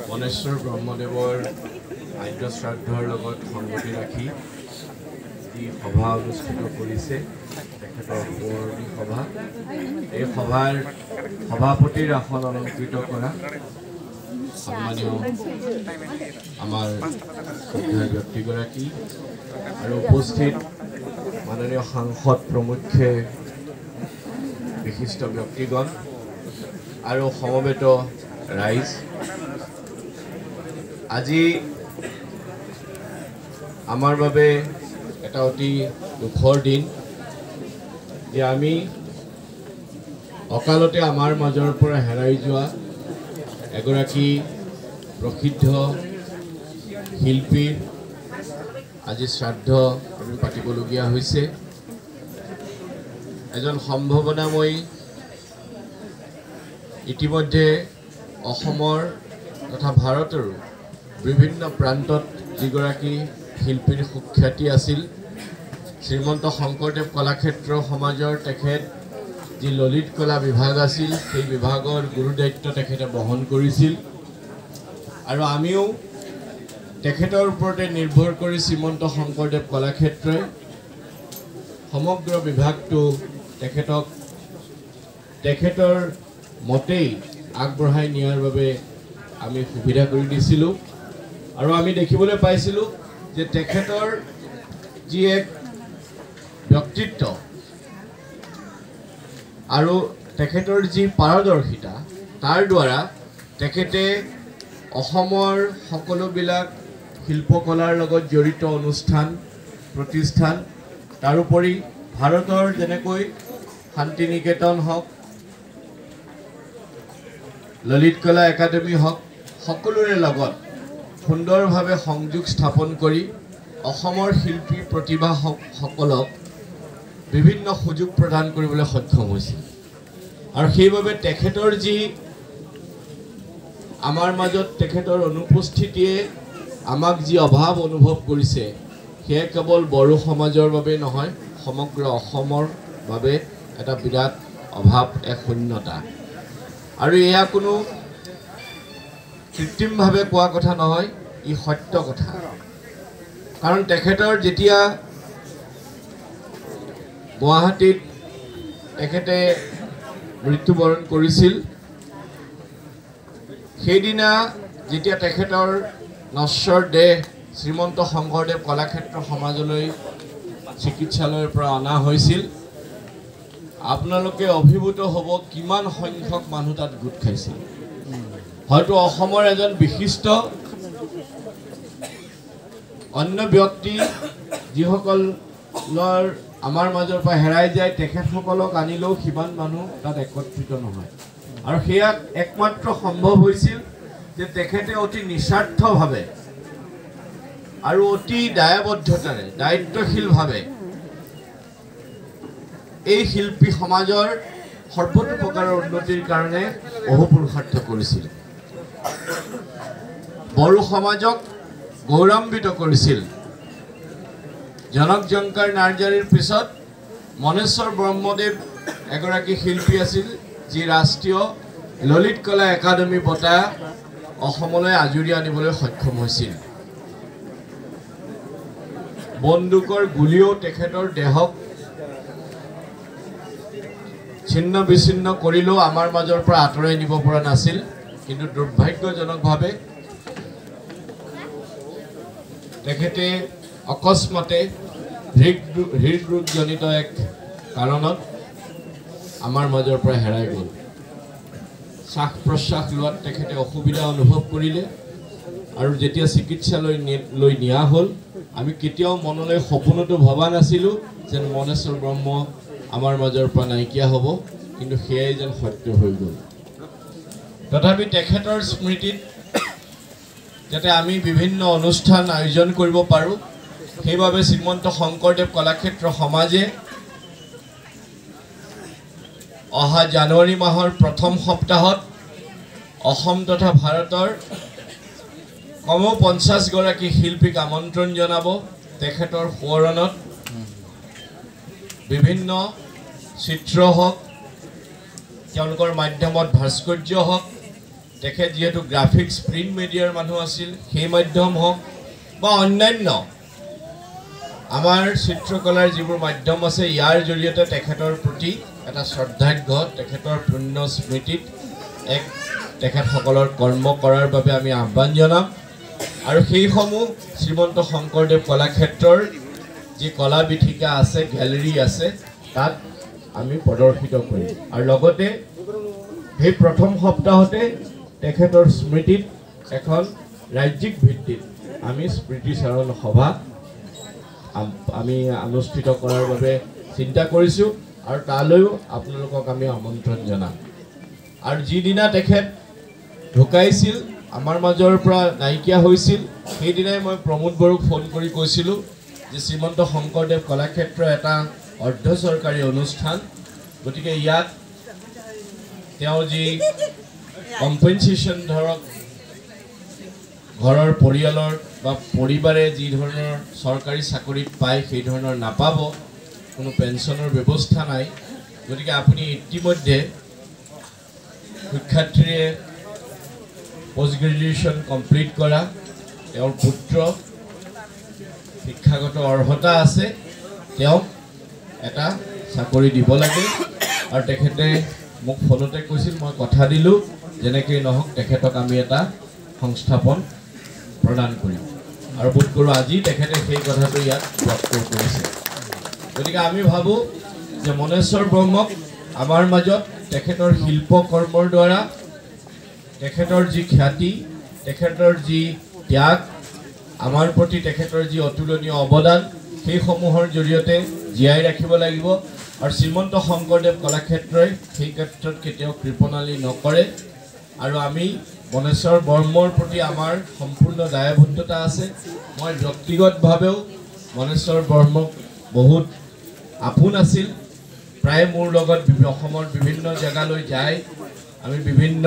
মনেশ্বৰ ব্ৰহ্মদেৱৰ আদ্য শ্ৰাদ্ধৰ লগত সংগতি ৰাখি যি সভা অনুষ্ঠিত কৰিছে তেখেতৰ পুৰণি সভা, এই সভাৰ সভাপতিৰ আসন অলংকৃত কৰা সন্মানীয় আমাৰ শ্ৰদ্ধেয় ব্যক্তিগৰাকী আৰু উপস্থিত মাননীয় সাংসদ প্ৰমুখ্যে বিশিষ্ট ব্যক্তিগণ আৰু সমবেত ৰাইজ, আজি আমাৰ বাবে এটা অতি দুখৰ দিন যে আমি অকালতে আমাৰ মাজৰ পৰা হেৰাই যোৱা এগৰাকী প্ৰসিদ্ধ শিল্পীৰ আজি শ্ৰাদ্ধ আমি পাতিবলগীয়া হৈছে। এজন সম্ভাৱনাময়ী, ইতিমধ্যে অসমৰ তথা ভাৰতৰো বিভিন্ন প্ৰান্তত যিগৰাকী শিল্পীৰ সুখ্যাতি আছিল, শ্ৰীমন্ত শংকৰদেৱ কলাক্ষেত্ৰ সমাজৰ তেখেত যি ললিত কলা বিভাগ আছিল সেই বিভাগৰ গুৰুদায়িত্ব তেখেতে বহন কৰিছিল আৰু আমিও তেখেতৰ ওপৰতে নিৰ্ভৰ কৰি শ্ৰীমন্ত শংকৰদেৱ কলাক্ষেত্ৰই সমগ্ৰ বিভাগটো তেখেতৰ মতেই আগবঢ়াই নিয়াৰ বাবে আমি সুবিধা কৰি দিছিলোঁ আৰু আমি দেখিবলৈ পাইছিলোঁ যে তেখেতৰ যি এক ব্যক্তিত্ব আৰু তেখেতৰ যি পাৰদৰ্শিতা, তাৰ দ্বাৰা তেখেতে অসমৰ সকলোবিলাক শিল্পকলাৰ লগত জড়িত অনুষ্ঠান প্ৰতিষ্ঠান, তাৰোপৰি ভাৰতৰ যেনেকৈ শান্তি নিকেতন হওক, ললিত কলা একাডেমি হওক, সকলোৰে লগত সুন্দৰভাৱে সংযোগ স্থাপন কৰি অসমৰ শিল্পী প্ৰতিভাসকলক বিভিন্ন সুযোগ প্ৰদান কৰিবলৈ সক্ষম হৈছিল। আৰু সেইবাবে তেখেতৰ যি আমাৰ মাজত তেখেতৰ অনুপস্থিতিয়ে আমাক যি অভাৱ অনুভৱ কৰিছে, সেয়া কেৱল বড়ো সমাজৰ বাবে নহয়, সমগ্ৰ অসমৰ বাবে এটা বিৰাট অভাৱ, এক শূন্যতা। আৰু এয়া কোনো কৃত্ৰিমভাৱে কোৱা কথা নহয়, ই সত্য কথা। কাৰণ তেখেতৰ যেতিয়া গুৱাহাটীত তেখেতে মৃত্যুবৰণ কৰিছিল, সেইদিনা যেতিয়া তেখেতৰ নশ্বৰ দেহ শ্ৰীমন্ত শংকৰদেৱ কলাক্ষেত্ৰ সমাজলৈ চিকিৎসালয়ৰ পৰা অনা হৈছিল, আপোনালোকে অভিভূত হ'ব কিমান সংখ্যক মানুহ তাত গোট খাইছিল। হয়তো অসমৰ এজন বিশিষ্ট অন্য ব্যক্তি যিসকলৰ আমাৰ মাজৰ পৰা হেৰাই যায়, তেখেতসকলক আনিলেও সিমান মানুহ তাত একত্ৰিত নহয়। আৰু সেয়া একমাত্ৰ সম্ভৱ হৈছিল যে তেখেতে অতি নিস্বাৰ্থভাৱে আৰু অতি দায়বদ্ধতাৰে, দায়িত্বশীলভাৱে এই শিল্পী সমাজৰ সৰ্বতো প্ৰকাৰৰ উন্নতিৰ কাৰণে অহোপুৰুষাৰ্থ কৰিছিল, বড়ো সমাজক গৌৰৱান্বিত কৰিছিল। জনক জংকাৰ নাৰ্জাৰীৰ পিছত মনেশ্বৰ ব্ৰহ্মদেৱ এগৰাকী শিল্পী আছিল, যি ৰাষ্ট্ৰীয় ললিত কলা একাডেমি বঁটা অসমলৈ আজুৰি আনিবলৈ সক্ষম হৈছিল। বন্দুকৰ গুলীও তেখেতৰ দেহক ছিন্ন বিচ্ছিন্ন কৰিলেও আমাৰ মাজৰ পৰা আঁতৰাই নিব পৰা নাছিল। কিন্তু দুৰ্ভাগ্যজনকভাৱে তেখেতে অকস্মাতে হৃদৰোগজনিত এক কাৰণত আমাৰ মাজৰ পৰা হেৰাই গ'ল। শ্বাস প্ৰশ্বাস লোৱাত তেখেতে অসুবিধা অনুভৱ কৰিলে আৰু যেতিয়া চিকিৎসালয়লৈ নিয়া হ'ল, আমি কেতিয়াও মনলৈ সপোনতো ভবা নাছিলোঁ যে মনেশ্বৰ ব্ৰহ্ম আমাৰ মাজৰ পৰা নাইকিয়া হ'ব, কিন্তু সেয়াই যেন সত্য হৈ গ'ল। তথাপি তেখেতৰ স্মৃতিত যাতে আমি বিভিন্ন অনুষ্ঠান আয়োজন কৰিব পাৰোঁ, সেইবাবে শ্ৰীমন্ত শংকৰদেৱ কলাক্ষেত্ৰ সমাজে অহা জানুৱাৰী মাহৰ প্ৰথম সপ্তাহত অসম তথা ভাৰতৰ কমেও 50 গৰাকী শিল্পীক আমন্ত্ৰণ জনাব। তেখেতৰ সোঁৱৰণত বিভিন্ন চিত্ৰ হওক, তেওঁলোকৰ মাধ্যমত ভাস্কৰ্য হওক, তেখেত যেহেতু গ্ৰাফিক্স প্ৰিণ্ট মিডিয়াৰ মানুহ আছিল সেই মাধ্যম হওক বা অন্যান্য আমাৰ চিত্ৰকলাৰ যিবোৰ মাধ্যম আছে ইয়াৰ জৰিয়তে তেখেতৰ প্ৰতি এটা শ্ৰদ্ধাৰ্ঘ্য তেখেতৰ পুণ্য স্মৃতিত এক তেখেতসকলৰ কৰ্ম কৰাৰ বাবে আমি আহ্বান জনাম আৰু সেইসমূহ শ্ৰীমন্ত শংকৰদেৱ কলাক্ষেত্ৰৰ যি কলা বিথিকা আছে গ্যালাৰী আছে তাত আমি প্ৰদৰ্শিত কৰিম আৰু লগতে সেই প্ৰথম সপ্তাহতে তেখেতৰ স্মৃতিত এখন ৰাজ্যিক ভিত্তিত আমি স্মৃতিচাৰণ সভা আমি অনুষ্ঠিত কৰাৰ বাবে চিন্তা কৰিছোঁ আৰু তালৈও আপোনালোকক আমি আমন্ত্ৰণ জনাম আৰু যিদিনা তেখেত ঢুকাইছিল আমাৰ মাজৰ পৰা নাইকিয়া হৈছিল সেইদিনাই মই প্ৰমোদ বড়োক ফোন কৰি কৈছিলোঁ যে শ্ৰীমন্ত শংকৰদেৱ কলাক্ষেত্ৰ এটা অৰ্ধ চৰকাৰী অনুষ্ঠান গতিকে ইয়াত তেওঁ যি কম্পেনচেশ্যন ধৰক ঘৰৰ পৰিয়ালৰ বা পৰিবাৰে যি ধৰণৰ চৰকাৰী চাকৰিত পায় সেই ধৰণৰ নাপাব কোনো পেঞ্চনৰ ব্যৱস্থা নাই গতিকে আপুনি ইতিমধ্যে শিক্ষাৰ্থীয়ে পোষ্ট গ্ৰেজুৱেশ্যন কমপ্লিট কৰা তেওঁৰ পুত্ৰ শিক্ষাগত অৰ্হতা আছে তেওঁক এটা চাকৰি দিব লাগে আৰু তেখেতে মোক ফোনতে কৈছিল মই কথা দিলোঁ যেনেকৈ নহওক তেখেতক আমি এটা সংস্থাপন প্ৰদান কৰিম আৰু বোধ কৰোঁ আজি তেখেতে সেই কথাটো ইয়াত ব্যক্ত কৰিছে গতিকে আমি ভাবোঁ যে মনেশ্বৰ ব্ৰহ্মক আমাৰ মাজত তেখেতৰ শিল্পকৰ্মৰ দ্বাৰা তেখেতৰ যি খ্যাতি তেখেতৰ যি ত্যাগ আমাৰ প্ৰতি তেখেতৰ যি অতুলনীয় অৱদান সেইসমূহৰ জৰিয়তে জীয়াই ৰাখিব লাগিব আৰু শ্ৰীমন্ত শংকৰদেৱ কলাক্ষেত্ৰই সেই ক্ষেত্ৰত কেতিয়াও কৃপণালী নকৰে আৰু আমি মনেশ্বৰ বৰ্মৰ প্ৰতি আমাৰ সম্পূৰ্ণ দায়বদ্ধতা আছে মই ব্যক্তিগতভাৱেও মনেশ্বৰ বৰ্মক বহুত আপোন আছিল প্ৰায় মোৰ লগত অসমৰ বিভিন্ন জেগালৈ যায় আমি বিভিন্ন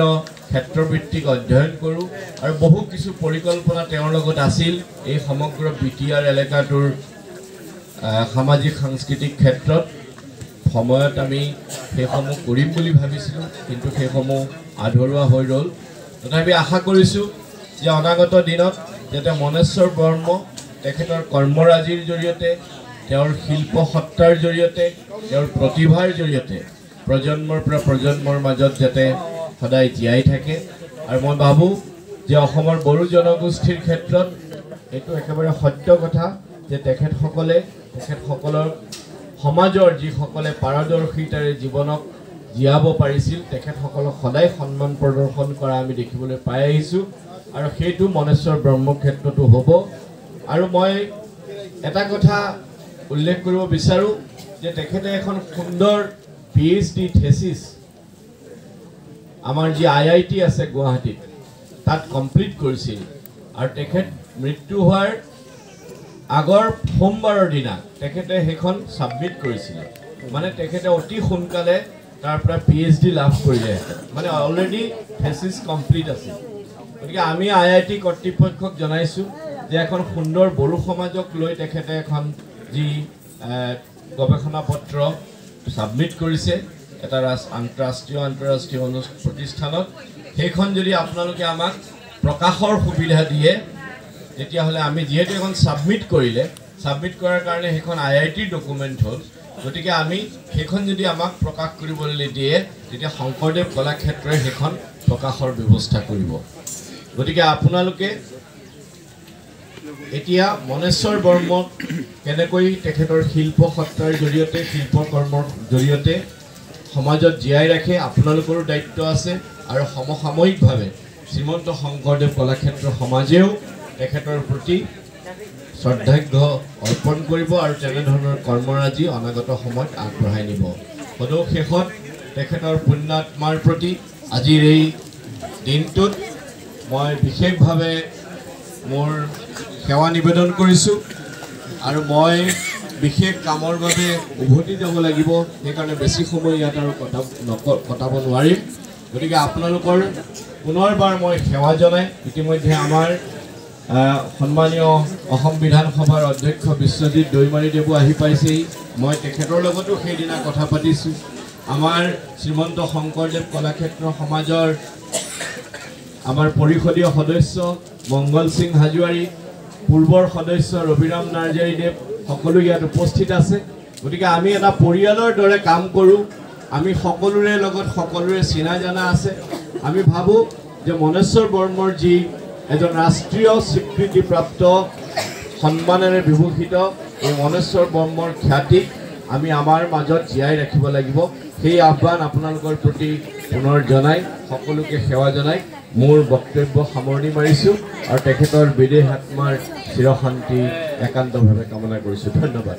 ক্ষেত্ৰভিত্তিক অধ্যয়ন কৰোঁ আৰু বহু কিছু পৰিকল্পনা তেওঁৰ লগত আছিল এই সমগ্ৰ বিটিআৰ এলেকাটোৰ সামাজিক সাংস্কৃতিক ক্ষেত্ৰত সময়ত আমি সেইসমূহ কৰিম বুলি ভাবিছিলোঁ কিন্তু সেইসমূহ আধৰুৱা হৈ ৰ'ল তথাপি আশা কৰিছোঁ যে অনাগত দিনত যাতে মনেশ্বৰ বৰ্ম তেখেতৰ কৰ্মৰাজিৰ জৰিয়তে তেওঁৰ শিল্পসত্তাৰ জৰিয়তে তেওঁৰ প্ৰতিভাৰ জৰিয়তে প্ৰজন্মৰ পৰা প্ৰজন্মৰ মাজত যাতে সদায় জীয়াই থাকে আৰু মই ভাবোঁ যে অসমৰ বড়ো জনগোষ্ঠীৰ ক্ষেত্ৰত এইটো একেবাৰে সত্য কথা যে তেখেতসকলৰ সমাজৰ যিসকলে পাৰদৰ্শিতাৰে জীৱনক জীয়াব পাৰিছিল তেখেতসকলক সদায় সন্মান প্ৰদৰ্শন কৰা আমি দেখিবলৈ পাই আহিছোঁ আৰু সেইটো মনেশ্বৰ ব্ৰহ্মৰ ক্ষেত্ৰতো হ'ব আৰু মই এটা কথা উল্লেখ কৰিব বিচাৰোঁ যে তেখেতে এখন সুন্দৰ PhD থেচিছ আমাৰ যি IIT আছে গুৱাহাটীত তাত কমপ্লিট কৰিছিল আৰু তেখেত মৃত্যু হোৱাৰ আগৰ সোমবাৰৰ দিনা তেখেতে সেইখন ছাবমিট কৰিছিলে মানে তেখেতে অতি সোনকালে তাৰ পৰা PhD লাভ কৰিলে মানে অলৰেডি থেচিছ কমপ্লিট আছিল গতিকে আমি IIT কৰ্তৃপক্ষক জনাইছোঁ যে এখন সুন্দৰ বড়ো সমাজক লৈ তেখেতে এখন যি গৱেষণা পত্ৰ ছাবমিট কৰিছে এটা আন্তঃৰাষ্ট্ৰীয় প্ৰতিষ্ঠানত সেইখন যদি আপোনালোকে আমাক প্ৰকাশৰ সুবিধা দিয়ে তেতিয়াহ'লে আমি যিহেতু এখন ছাবমিট কৰাৰ কাৰণে সেইখন IITৰ ডকুমেণ্ট হ'ল গতিকে আমি সেইখন যদি আমাক প্ৰকাশ কৰিবলৈ দিয়ে তেতিয়া শংকৰদেৱ কলাক্ষেত্ৰই সেইখন প্ৰকাশৰ ব্যৱস্থা কৰিব গতিকে আপোনালোকে এতিয়া মনেশ্বৰ বৰ্মক কেনেকৈ তেখেতৰ শিল্পসত্তাৰ জৰিয়তে শিল্পকৰ্মৰ জৰিয়তে সমাজত জীয়াই ৰাখে আপোনালোকৰো দায়িত্ব আছে আৰু সমসাময়িকভাৱে শ্ৰীমন্ত শংকৰদেৱ কলাক্ষেত্ৰ সমাজেও তেখেতৰ প্ৰতি শ্ৰদ্ধাৰ্ঘ্য অৰ্পণ কৰিব আৰু তেনেধৰণৰ কৰ্মৰাজি অনাগত সময়ত আগবঢ়াই নিব সদৌ শেষত তেখেতৰ পুণ্যাত্মাৰ প্ৰতি আজিৰ এই দিনটোত মই বিশেষভাৱে মোৰ সেৱা নিবেদন কৰিছোঁ আৰু মই বিশেষ কামৰ বাবে উভতি যাব লাগিব সেইকাৰণে বেছি সময় ইয়াত আৰু কটাব নোৱাৰিম গতিকে আপোনালোকৰ পুনৰবাৰ মই সেৱা জনাই ইতিমধ্যে আমাৰ সন্মানীয় অসম বিধানসভাৰ অধ্যক্ষ বিশ্বজিৎ দৈমাৰীদেৱো আহি পাইছেহি মই তেখেতৰ লগতো সেইদিনা কথা পাতিছোঁ আমাৰ শ্ৰীমন্ত শংকৰদেৱ কলাক্ষেত্ৰ সমাজৰ আমাৰ পৰিষদীয় সদস্য মংগল সিং হাজোৱাৰী, পূৰ্বৰ সদস্য ৰবিৰাম নাৰ্জাৰীদেৱ সকলো ইয়াত উপস্থিত আছে। গতিকে আমি এটা পৰিয়ালৰ দৰে কাম কৰোঁ। আমি সকলোৰে লগত সকলোৰে চিনা জানা আছে। আমি ভাবোঁ যে মনেশ্বৰ বৰ্মৰ যি এজন ৰাষ্ট্ৰীয় স্বীকৃতিপ্ৰাপ্ত সন্মানেৰে বিভূষিত এই মনেশ্বৰ বৰ্মৰ খ্যাতিক আমি আমাৰ মাজত জীয়াই ৰাখিব লাগিব। সেই আহ্বান আপোনালোকৰ প্ৰতি পুনৰ জনাই সকলোকে সেৱা জনাই মোৰ বক্তব্য সামৰণি মাৰিছোঁ আৰু তেখেতৰ বিদেহ আত্মাৰ চিৰশান্তি একান্তভাৱে কামনা কৰিছোঁ। ধন্যবাদ।